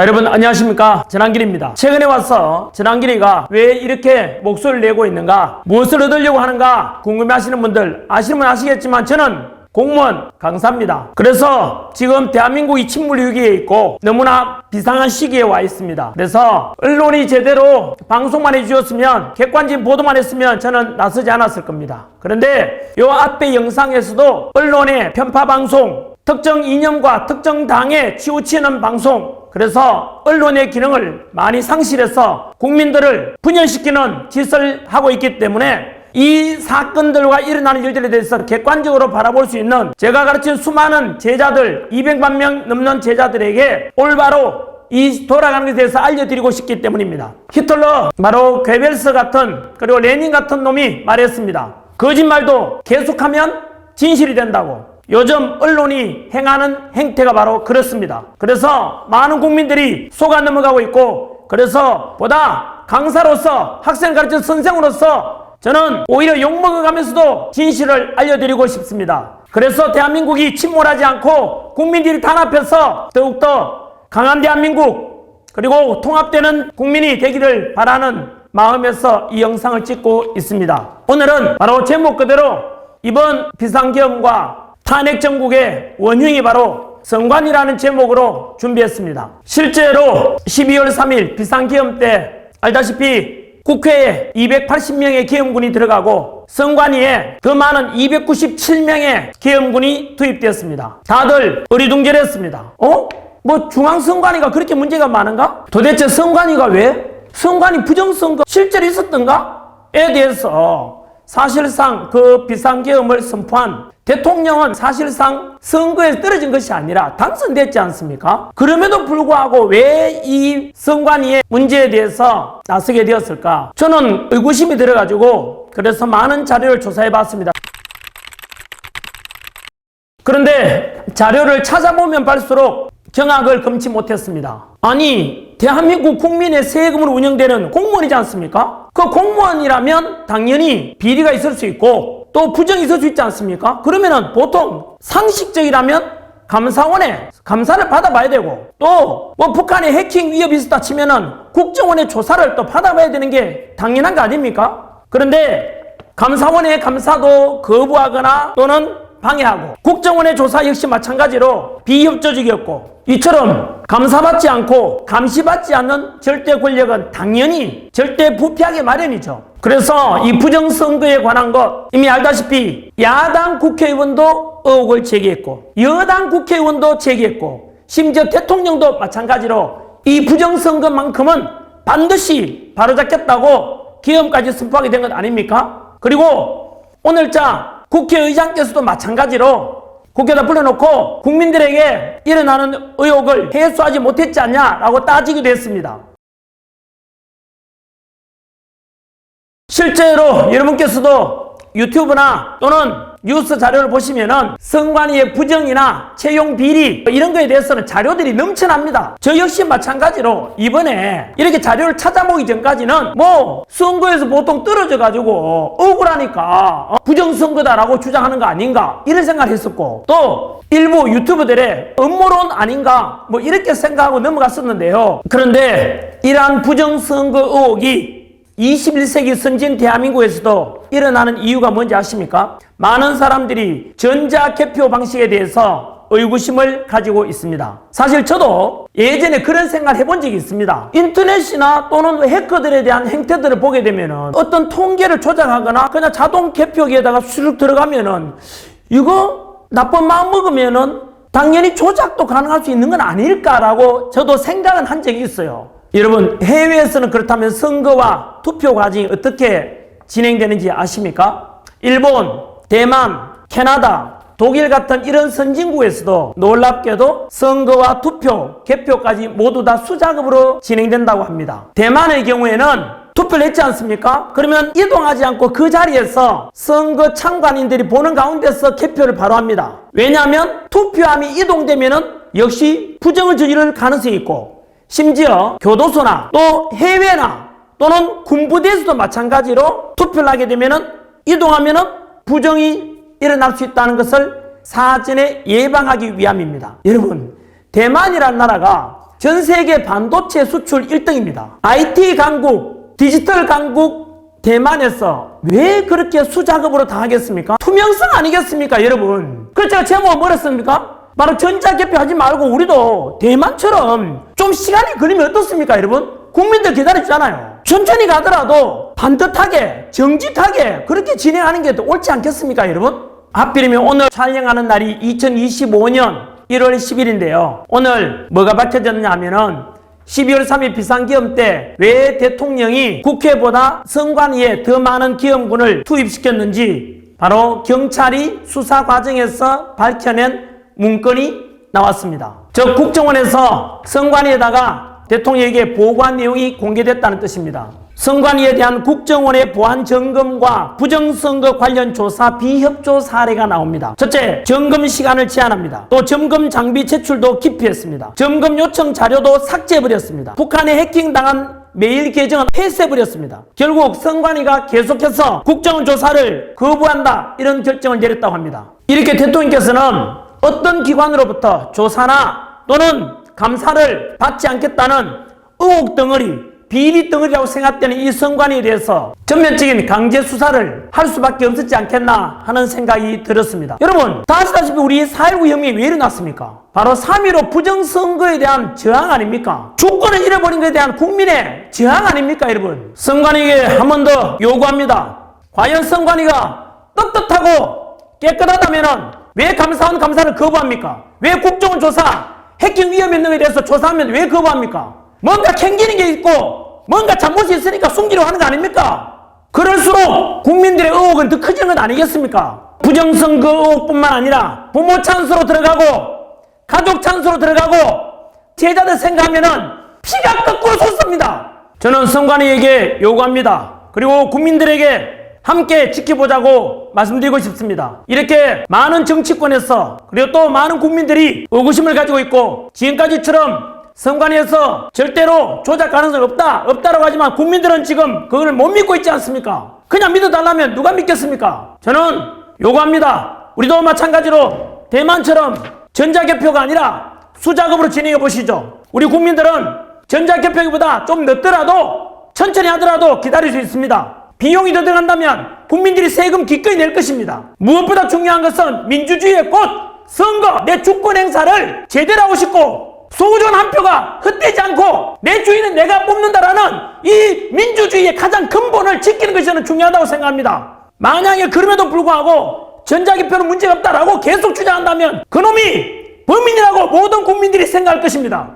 여러분 안녕하십니까, 전한길입니다. 최근에 와서 전한길이가 왜 이렇게 목소리를 내고 있는가, 무엇을 얻으려고 하는가 궁금해하시는 분들, 아시는 분 아시겠지만 저는 공무원 강사입니다. 그래서 지금 대한민국이 침몰 위기에 있고 너무나 비상한 시기에 와 있습니다. 그래서 언론이 제대로 방송만 해주었으면, 객관적인 보도만 했으면 저는 나서지 않았을 겁니다. 그런데 요 앞에 영상에서도 언론의 편파 방송, 특정 이념과 특정 당에 치우치는 방송, 그래서 언론의 기능을 많이 상실해서 국민들을 분열시키는 짓을 하고 있기 때문에 이 사건들과 일어나는 일들에 대해서 객관적으로 바라볼 수 있는, 제가 가르친 수많은 제자들, 200만 명 넘는 제자들에게 올바로 이 돌아가는 것에 대해서 알려드리고 싶기 때문입니다. 히틀러, 바로 괴벨스 같은, 그리고 레닌 같은 놈이 말했습니다. 거짓말도 계속하면 진실이 된다고. 요즘 언론이 행하는 행태가 바로 그렇습니다. 그래서 많은 국민들이 속아 넘어가고 있고, 그래서 보다 강사로서, 학생 가르치는 선생으로서 저는 오히려 욕먹어가면서도 진실을 알려드리고 싶습니다. 그래서 대한민국이 침몰하지 않고 국민들이 단합해서 더욱더 강한 대한민국, 그리고 통합되는 국민이 되기를 바라는 마음에서 이 영상을 찍고 있습니다. 오늘은 바로 제목 그대로 이번 비상계엄과 탄핵 정국의 원흉이 바로 선관위라는 제목으로 준비했습니다. 실제로 12월 3일 비상계엄 때 알다시피 국회에 280명의 계엄군이 들어가고 선관위에 더 많은 297명의 계엄군이 투입되었습니다. 다들 어리둥절했습니다. 뭐 중앙선관위가 그렇게 문제가 많은가? 도대체 선관위가 왜? 선관위 부정선거 실제로 있었던가?에 대해서 사실상 그 비상계엄을 선포한 대통령은 사실상 선거에서 떨어진 것이 아니라 당선됐지 않습니까? 그럼에도 불구하고 왜 이 선관위의 문제에 대해서 나서게 되었을까? 저는 의구심이 들어가지고 그래서 많은 자료를 조사해 봤습니다. 그런데 자료를 찾아보면 볼수록 경악을 금치 못했습니다. 아니, 대한민국 국민의 세금으로 운영되는 공무원이지 않습니까? 그 공무원이라면 당연히 비리가 있을 수 있고 또 부정이 있을 수 있지 않습니까? 그러면은 보통 상식적이라면 감사원에 감사를 받아봐야 되고, 또 뭐 북한의 해킹 위협이 있었다 치면은 국정원의 조사를 또 받아봐야 되는 게 당연한 거 아닙니까? 그런데 감사원의 감사도 거부하거나 또는 방해하고, 국정원의 조사 역시 마찬가지로 비협조적이었고, 이처럼 감사받지 않고 감시받지 않는 절대 권력은 당연히 절대 부패하게 마련이죠. 그래서 이 부정선거에 관한 것 이미 알다시피 야당 국회의원도 의혹을 제기했고 여당 국회의원도 제기했고, 심지어 대통령도 마찬가지로 이 부정선거만큼은 반드시 바로잡겠다고 계엄까지 선포하게 된 것 아닙니까? 그리고 오늘자 국회의장께서도 마찬가지로 국회에다 불러놓고 국민들에게 일어나는 의혹을 해소하지 못했지 않냐라고 따지기도 했습니다. 실제로 여러분께서도 유튜브나 또는 뉴스 자료를 보시면은 선관위의 부정이나 채용 비리 이런 거에 대해서는 자료들이 넘쳐납니다. 저 역시 마찬가지로 이번에 이렇게 자료를 찾아보기 전까지는 뭐 선거에서 보통 떨어져 가지고 억울하니까 부정선거다라고 주장하는 거 아닌가 이런 생각을 했었고, 또 일부 유튜버들의 음모론 아닌가 뭐 이렇게 생각하고 넘어갔었는데요. 그런데 이러한 부정선거 의혹이 21세기 선진 대한민국에서도 일어나는 이유가 뭔지 아십니까? 많은 사람들이 전자개표 방식에 대해서 의구심을 가지고 있습니다. 사실 저도 예전에 그런 생각을 해본 적이 있습니다. 인터넷이나 또는 해커들에 대한 행태들을 보게 되면은 어떤 통계를 조작하거나 그냥 자동 개표기에다가 수룩 들어가면은 이거 나쁜 마음 먹으면은 당연히 조작도 가능할 수 있는 건 아닐까라고 저도 생각은 한 적이 있어요. 여러분, 해외에서는 그렇다면 선거와 투표 과정이 어떻게 진행되는지 아십니까? 일본, 대만, 캐나다, 독일 같은 이런 선진국에서도 놀랍게도 선거와 투표, 개표까지 모두 다 수작업으로 진행된다고 합니다. 대만의 경우에는 투표를 했지 않습니까? 그러면 이동하지 않고 그 자리에서 선거 참관인들이 보는 가운데서 개표를 바로 합니다. 왜냐하면 투표함이 이동되면은 역시 부정을 저지를 가능성이 있고, 심지어 교도소나 또 해외나 또는 군부대에서도 마찬가지로 투표를 하게 되면은 이동하면은 부정이 일어날 수 있다는 것을 사전에 예방하기 위함입니다. 여러분, 대만이라는 나라가 전 세계 반도체 수출 1등입니다. IT 강국, 디지털 강국 대만에서 왜 그렇게 수작업으로 다 하겠습니까? 투명성 아니겠습니까, 여러분? 그래서 제가 제목은 뭐랬습니까? 바로 전자개표 하지 말고 우리도 대만처럼 좀 시간이 걸리면 어떻습니까, 여러분? 국민들 기다리잖아요. 천천히 가더라도 반듯하게, 정직하게 그렇게 진행하는 게 더 옳지 않겠습니까, 여러분? 하필이면 오늘 촬영하는 날이 2025년 1월 10일인데요. 오늘 뭐가 밝혀졌냐 하면은 12월 3일 비상기염 때 왜 대통령이 국회보다 선관위에 더 많은 기염군을 투입시켰는지 바로 경찰이 수사 과정에서 밝혀낸 문건이 나왔습니다. 즉 국정원에서 선관위에다가 대통령에게 보고한 내용이 공개됐다는 뜻입니다. 선관위에 대한 국정원의 보안 점검과 부정선거 관련 조사 비협조 사례가 나옵니다. 첫째, 점검 시간을 제한합니다. 또 점검 장비 제출도 기피했습니다. 점검 요청 자료도 삭제해버렸습니다. 북한에 해킹당한 메일 계정은 폐쇄해버렸습니다. 결국 선관위가 계속해서 국정원 조사를 거부한다, 이런 결정을 내렸다고 합니다. 이렇게 대통령께서는 어떤 기관으로부터 조사나 또는 감사를 받지 않겠다는 의혹 덩어리, 비리 덩어리라고 생각되는 이 선관위에 대해서 전면적인 강제 수사를 할 수밖에 없었지 않겠나 하는 생각이 들었습니다. 여러분, 다 아시다시피 우리 4.19 혁명이 왜 일어났습니까? 바로 3.15 부정선거에 대한 저항 아닙니까? 주권을 잃어버린 것에 대한 국민의 저항 아닙니까, 여러분? 선관위에게 한 번 더 요구합니다. 과연 선관위가 떳떳하고 깨끗하다면 왜 감사원 감사를 거부합니까? 왜 국정원 조사, 해킹 위험 있는 것에 대해서 조사하면 왜 거부합니까? 뭔가 캥기는 게 있고 뭔가 잘못이 있으니까 숨기려고 하는 거 아닙니까? 그럴수록 국민들의 의혹은 더 커지는 것 아니겠습니까? 부정선거 의혹뿐만 아니라 부모 찬스로 들어가고 가족 찬스로 들어가고 제자들 생각하면은 피가 거꾸로 솟습니다. 저는 선관위에게 요구합니다. 그리고 국민들에게 함께 지켜보자고 말씀드리고 싶습니다. 이렇게 많은 정치권에서 그리고 또 많은 국민들이 의구심을 가지고 있고 지금까지처럼 선관위에서 절대로 조작 가능성이 없다라고 하지만 국민들은 지금 그걸 못 믿고 있지 않습니까? 그냥 믿어달라면 누가 믿겠습니까? 저는 요구합니다. 우리도 마찬가지로 대만처럼 전자개표가 아니라 수작업으로 진행해 보시죠. 우리 국민들은 전자개표보다 좀 늦더라도 천천히 하더라도 기다릴 수 있습니다. 비용이 더 들어간다면 국민들이 세금 기꺼이 낼 것입니다. 무엇보다 중요한 것은 민주주의의 꽃, 선거, 내 주권 행사를 제대로 하고 싶고 소전 한 표가 헛되지 않고 내 주인은 내가 뽑는다라는 이 민주주의의 가장 근본을 지키는 것이 저는 중요하다고 생각합니다. 만약에 그럼에도 불구하고 전자개표는 문제가 없다라고 계속 주장한다면 그놈이 범인이라고 모든 국민들이 생각할 것입니다.